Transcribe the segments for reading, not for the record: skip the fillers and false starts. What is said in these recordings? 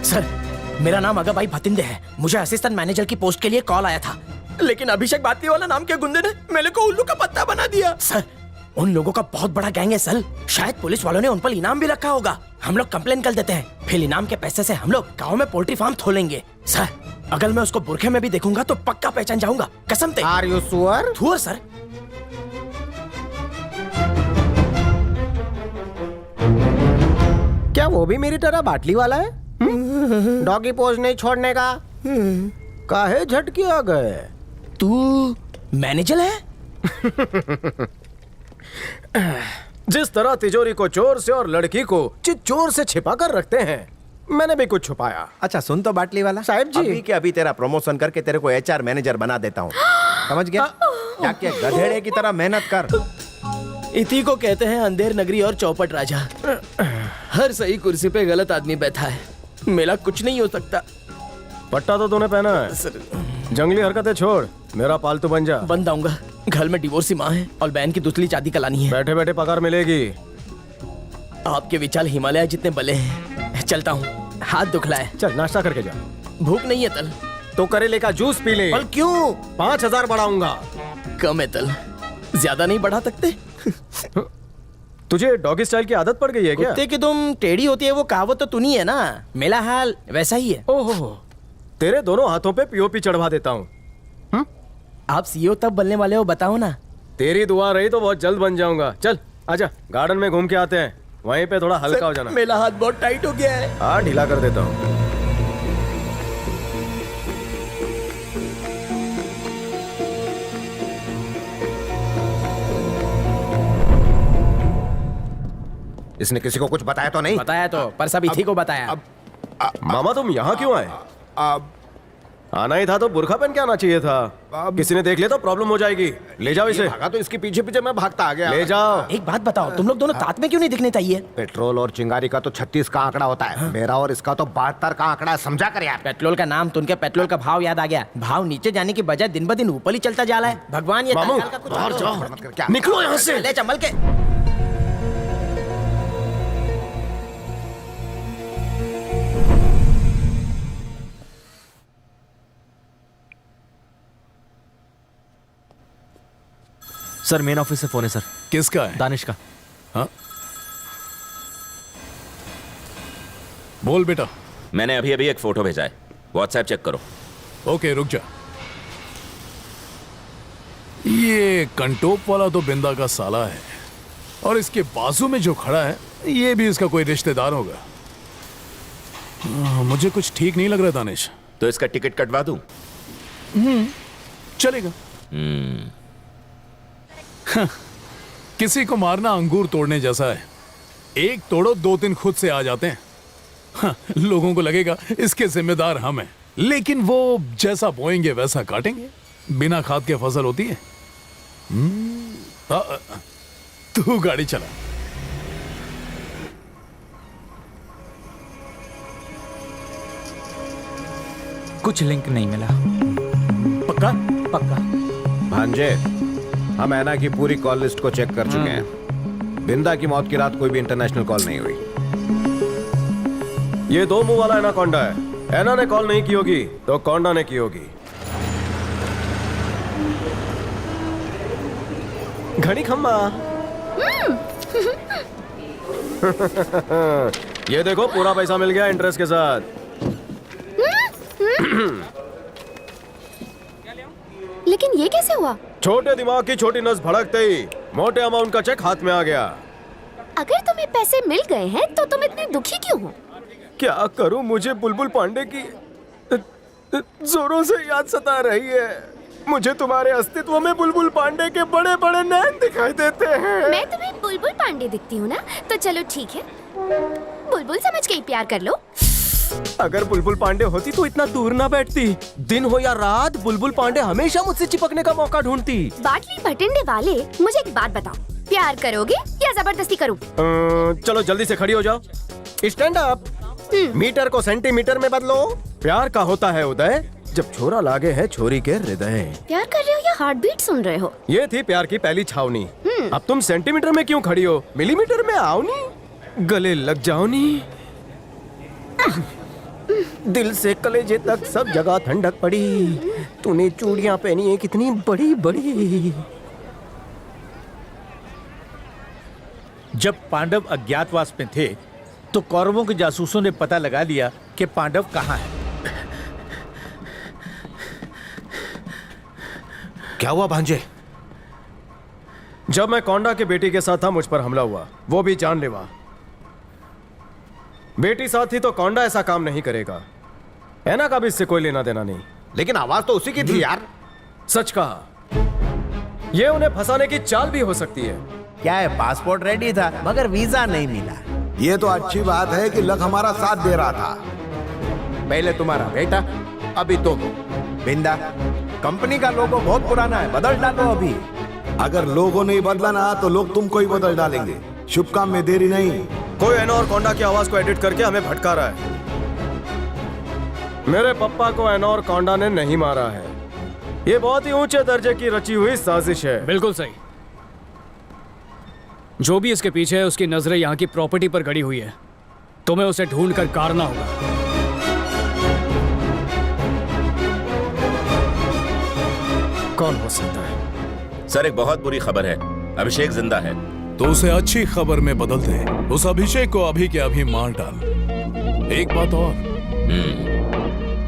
Sir, मेरा नाम अगाबाई भतिंदे है। मुझे असिस्टेंट मैनेजर की पोस्ट के लिए कॉल आया था, लेकिन अभिषेक बाती वाला नाम के गुंडे ने मेरे को उल्लू का पत्ता बना दिया। सर, उन लोगों का बहुत बड़ा गैंग है सर। शायद पुलिस वालों ने उन पर इनाम भी रखा होगा। हम लोग कंप्लेन कर देते हैं, फिर इनाम के पैसे से हम लोग गाँव में पोल्ट्री फार्म खोलेंगे। सर, अगर मैं उसको बुरखे में भी देखूंगा तो पक्का पहचान जाऊंगा, कसम से। Are you sure? Sure sir. क्या वो भी मेरी तरह बाटली वाला है? डॉगी पोज नहीं छोड़ने का। काहे झटके आ गए? तू मैनेजर है? जिस तरह तिजोरी को चोर से और लड़की को चोर से छिपा कर रखते हैं, मैंने भी कुछ छुपाया। अच्छा सुन तो बाटली वाला साहब जी, अभी के अभी तेरा प्रमोशन करके तेरे को एचआर मैनेजर बना देता हूँ, समझ गया? जाके गधेड़े की तरह मेहनत कर। इसी को कहते हैं अंधेर नगरी और चौपट राजा। हर सही कुर्सी पे गलत आदमी बैठा है। मेरा कुछ नहीं हो सकता। पट्टा तो तूने पहना है, जंगली हरकतें छोड़, मेरा पालतू बन जा। बन जाऊंगा। घर में डिवोर्सी माँ है और बहन की दूसरी शादी करानी है। बैठे बैठे पगार मिलेगी। आपके विचार हिमालय जितने बले हैं। चलता हूँ, हाथ दुखला है। चल नाश्ता करके जा। भूख नहीं है तल। तो करेले का जूस पी ले। पर क्यों? 5000 बढ़ाऊंगा। कम है तल, ज्यादा नहीं बढ़ा सकते? तुझे डॉगी स्टाइल की आदत पड़ गई है क्या? कुत्ते की तुम टेढ़ी होती है वो कहावत तो तूनी है ना। मेरा हाल वैसा ही है। ओहो, तेरे दोनों हाथों पे पीओपी चढ़वा देता हूँ। आप सीईओ तब बनने वाले हो, बताओ ना। तेरी दुआ रही तो बहुत जल्द बन जाऊंगा। चल आजा, गार्डन में घूम के आते हैं, वहीं पे थोड़ा हल्का हो जाना। मेरा हाथ बहुत टाइट हो गया है। हाँ, ढीला कर देता हूँ। इसने किसी को कुछ बताया तो नहीं? बताया तो, पर सब इसी को बताया। मामा तुम यहाँ क्यों आए? आना ही था तो बुरखा पहन के आना चाहिए था। किसी ने देख लिया तो प्रॉब्लम हो जाएगी। ले जाओ इसे। भागा तो इसके पीछे पीछे मैं भागता आ गया। ले जाओ। एक बात बताओ, तुम लोग दोनों साथ में क्यों नहीं दिखने चाहिए? पेट्रोल और चिंगारी का तो 36 का आंकड़ा होता है। मेरा और इसका तो 72 का आंकड़ा है, समझा कर यार। पेट्रोल का नाम सुन के पेट्रोल का भाव याद आ गया। भाव नीचे जाने की बजाय दिन ब दिन ऊपर ही चलता जा रहा है। भगवान ये मामू, तत्काल का कुछ और करो। जाओ, मत कर, क्या निकलो यहाँ से। ले चमल के। सर मेन ऑफिस से फोन है सर। किसका है? दानिश का। हाँ, बोल बेटा। मैंने अभी अभी एक फोटो भेजा है, व्हाट्सएप चेक करो। ओके रुक जा। ये कंटोप वाला तो बिंदा का साला है, और इसके बाजू में जो खड़ा है ये भी इसका कोई रिश्तेदार होगा। मुझे कुछ ठीक नहीं लग रहा दानिश। तो इसका टिकट कटवा दूं? चलेगा। किसी को मारना अंगूर तोड़ने जैसा है, एक तोड़ो 2-3 खुद से आ जाते हैं। लोगों को लगेगा इसके जिम्मेदार हम हैं, लेकिन वो जैसा बोएंगे वैसा काटेंगे। बिना खाद के फसल होती है। तू गाड़ी चला। कुछ लिंक नहीं मिला। पक्का? पक्का। भांजे, हम ऐना की पूरी कॉल लिस्ट को चेक कर चुके हैं। बिंदा की मौत की रात कोई भी इंटरनेशनल कॉल नहीं हुई। ये 2 मुंह वाला एनाकोंडा है। ऐना ने कॉल नहीं की होगी तो कोंडा ने की होगी। घड़ी खम्मा। ये देखो, पूरा पैसा मिल गया इंटरेस्ट के साथ। लेकिन ये कैसे हुआ? छोटे दिमाग की छोटी नस भड़कते ही मोटे अमाउंट का चेक हाथ में आ गया। अगर तुम्हें पैसे मिल गए हैं तो तुम इतने दुखी क्यों हो? क्या करूं, मुझे बुलबुल पांडे की जोरों से याद सता रही है। मुझे तुम्हारे अस्तित्व में बुलबुल पांडे के बड़े बड़े नैन दिखाई देते हैं। मैं तुम्हें बुलबुल पांडे दिखती हूँ ना? तो चलो ठीक है, बुलबुल समझ के ही प्यार कर लो। अगर बुलबुल पांडे होती तो इतना दूर ना बैठती। दिन हो या रात, बुलबुल पांडे हमेशा मुझसे चिपकने का मौका ढूंढती। बाटली भटिंडे वाले, मुझे एक बात बताओ, प्यार करोगे या जबरदस्ती करूं? चलो जल्दी से खड़ी हो जाओ। Stand up. मीटर को सेंटीमीटर में बदलो। प्यार का होता है उदय जब छोरा लागे है छोरी के हृदय। प्यार कर रहे हो या हार्ट बीट सुन रहे हो? ये थी प्यार की पहली छावनी। अब तुम सेंटीमीटर में क्यों खड़ी हो? मिलीमीटर में आओ नी, गले लग जाओ नी। दिल से कलेजे तक सब जगह ठंडक पड़ी। तूने चूड़ियां पहनी है कितनी बड़ी बड़ी। जब पांडव अज्ञातवास में थे तो कौरवों के जासूसों ने पता लगा लिया कि पांडव कहाँ है। क्या हुआ भांजे? जब मैं कोंडा के बेटी के साथ था मुझ पर हमला हुआ, वो भी जानलेवा। बेटी साथ थी तो कोंडा ऐसा काम नहीं करेगा। ऐना का भी इससे कोई लेना देना नहीं। लेकिन आवाज तो उसी की थी यार। सच कहा, ये उन्हें फंसाने की चाल भी हो सकती है। क्या है, पासपोर्ट रेडी था मगर वीजा नहीं मिला। ये तो अच्छी बात है कि लक हमारा साथ दे रहा था। पहले तुम्हारा बेटा, अभी तुम। बिंदा, कंपनी का लोगो बहुत पुराना है, बदल डालो अभी। अगर लोगों ने बदला ना तो लोग तुमको ही बदल डालेंगे। शुभ काम में देरी नहीं। कोई ऐना और कोंडा की आवाज को एडिट करके हमें भटका रहा है। मेरे पप्पा को ऐना और कोंडा ने नहीं मारा है। ये बहुत ही ऊंचे दर्जे की रची हुई साजिश है। बिल्कुल सही। जो भी इसके पीछे है उसकी नजरें यहाँ की प्रॉपर्टी पर गड़ी हुई है। तुम्हें उसे ढूंढ कर काटना होगा। कौन हो सकता है? सर एक बहुत बुरी खबर है, अभिषेक जिंदा है। तो उसे अच्छी खबर में बदल दे। उस अभिषेक को अभी के अभी मार डाल। एक बात और,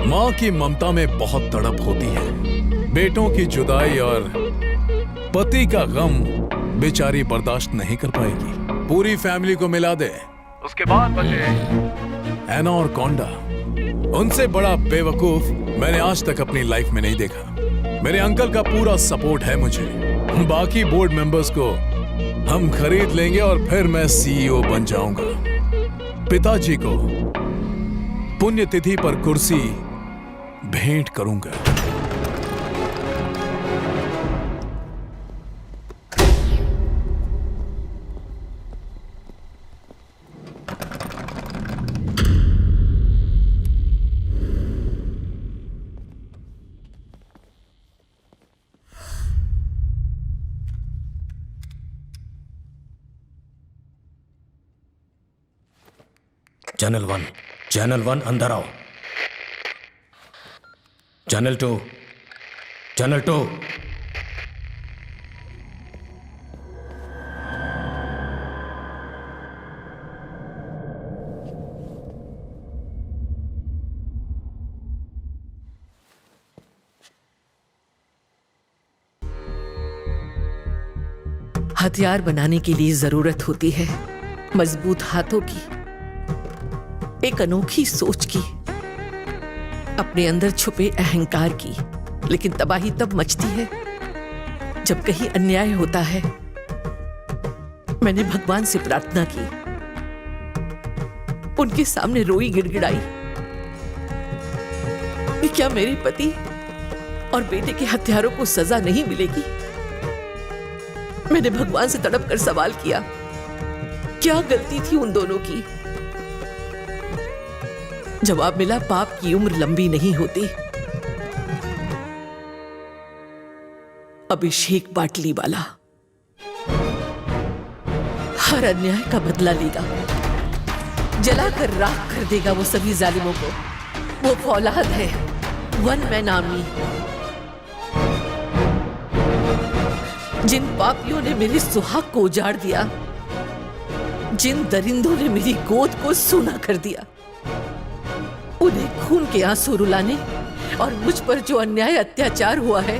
माँ की ममता में बहुत तड़प होती है। बेटों की जुदाई और पति का गम बेचारी बर्दाश्त नहीं कर पाएगी। पूरी फैमिली को मिला दे, उसके बाद बचे ऐना और कोंडा। उनसे बड़ा बेवकूफ मैंने आज तक अपनी लाइफ में नहीं देखा। मेरे अंकल का पूरा सपोर्ट है मुझे। बाकी बोर्ड मेंबर्स को हम खरीद लेंगे और फिर मैं सीईओ बन जाऊंगा। पिताजी को पुण्यतिथि पर कुर्सी भेंट करूंगा। चैनल वन अंदर आओ। Channel two. हथियार बनाने के लिए जरूरत होती है मजबूत हाथों की, एक अनोखी सोच की, अपने अंदर छुपे अहंकार की। लेकिन तबाही तब मचती है जब कहीं अन्याय होता है। मैंने भगवान से प्रार्थना की, उनके सामने रोई गिड़गिड़ाई कि क्या मेरे पति और बेटे के हत्यारों को सजा नहीं मिलेगी। मैंने भगवान से तड़प कर सवाल किया, क्या गलती थी उन दोनों की। जवाब मिला, पाप की उम्र लंबी नहीं होती। अभिषेक बाटली वाला हर अन्याय का बदला लेगा, जलाकर राख कर देगा वो सभी जालिमों को। वो फौलाद है, वन मैन आर्मी। जिन पापियों ने मेरे सुहाग को उजाड़ दिया, जिन दरिंदों ने मेरी गोद को सूना कर दिया, उन्हें खून के आंसू रुलाने और मुझ पर जो अन्याय अत्याचार हुआ है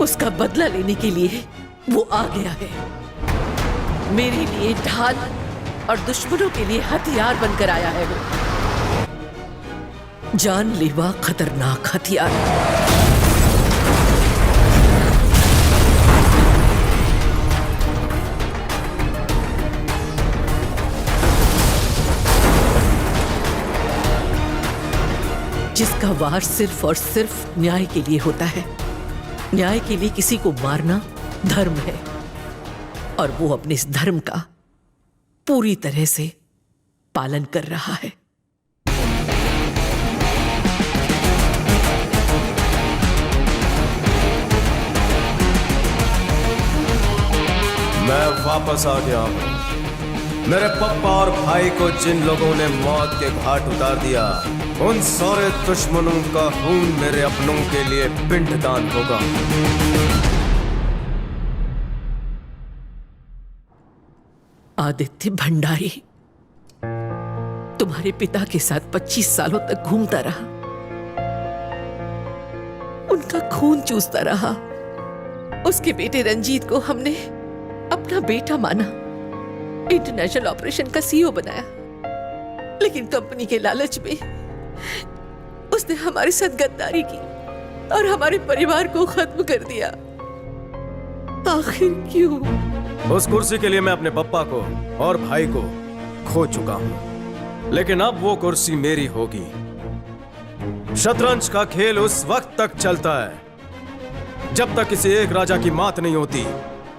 उसका बदला लेने के लिए वो आ गया है। मेरे लिए ढाल और दुश्मनों के लिए हथियार बनकर आया है वो, जानलेवा खतरनाक हथियार। जिसका वार सिर्फ और सिर्फ न्याय के लिए होता है। न्याय के लिए किसी को मारना धर्म है, और वो अपने इस धर्म का पूरी तरह से पालन कर रहा है। मैं वापस आ गया हूं। मेरे पप्पा और भाई को जिन लोगों ने मौत के घाट उतार दिया, उन सारे दुश्मनों का खून मेरे अपनों के लिए पिंडदान होगा। आदित्य भंडारी तुम्हारे पिता के साथ 25 सालों तक घूमता रहा, उनका खून चूसता रहा। उसके बेटे रंजीत को हमने अपना बेटा माना, इंटरनेशनल ऑपरेशन का सीईओ बनाया, लेकिन कंपनी के लालच में उसने हमारे साथ गद्दारी की और हमारे परिवार को खत्म कर दिया। आखिर क्यों? उस कुर्सी के लिए मैं अपने पप्पा को और भाई को खो चुका हूं, लेकिन अब वो कुर्सी मेरी होगी। शतरंज का खेल उस वक्त तक चलता है जब तक किसी एक राजा की मात नहीं होती।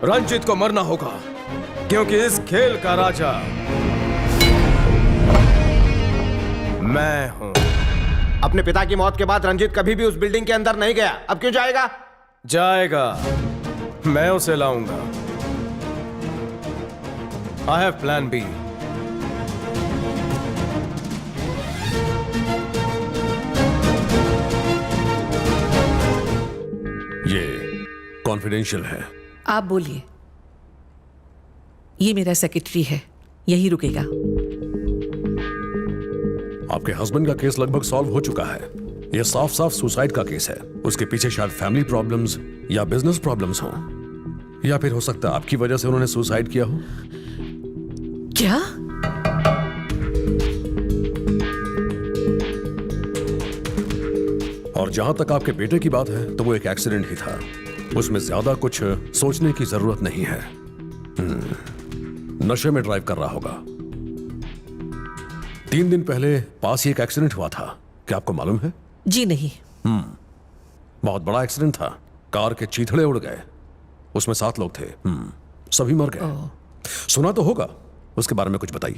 रंजीत को मरना होगा, क्योंकि इस खेल का राजा मैं हूं। अपने पिता की मौत के बाद रंजीत कभी भी उस बिल्डिंग के अंदर नहीं गया, अब क्यों जाएगा? जाएगा, मैं उसे लाऊंगा। I have plan B. ये कॉन्फिडेंशियल है। आप बोलिए। ये मेरा सेक्रेटरी है, यही रुकेगा। आपके हस्बैंड का केस लगभग सॉल्व हो चुका है। यह साफ साफ सुसाइड का केस है। उसके पीछे शायद फैमिली प्रॉब्लम्स या बिजनेस प्रॉब्लम्स हो, या फिर हो सकता है आपकी वजह से उन्होंने सुसाइड किया हो। क्या? और जहां तक आपके बेटे की बात है, तो वो एक एक्सीडेंट ही था, उसमें ज्यादा कुछ सोचने की जरूरत नहीं है। नशे में ड्राइव कर रहा होगा। 3 दिन पहले पास ही एक एक्सीडेंट हुआ था, क्या आपको मालूम है? जी नहीं। बहुत बड़ा एक्सीडेंट था, कार के चीथड़े उड़ गए, उसमें 7 लोग थे। सभी मर गए। सुना तो होगा, उसके बारे में कुछ बताइए।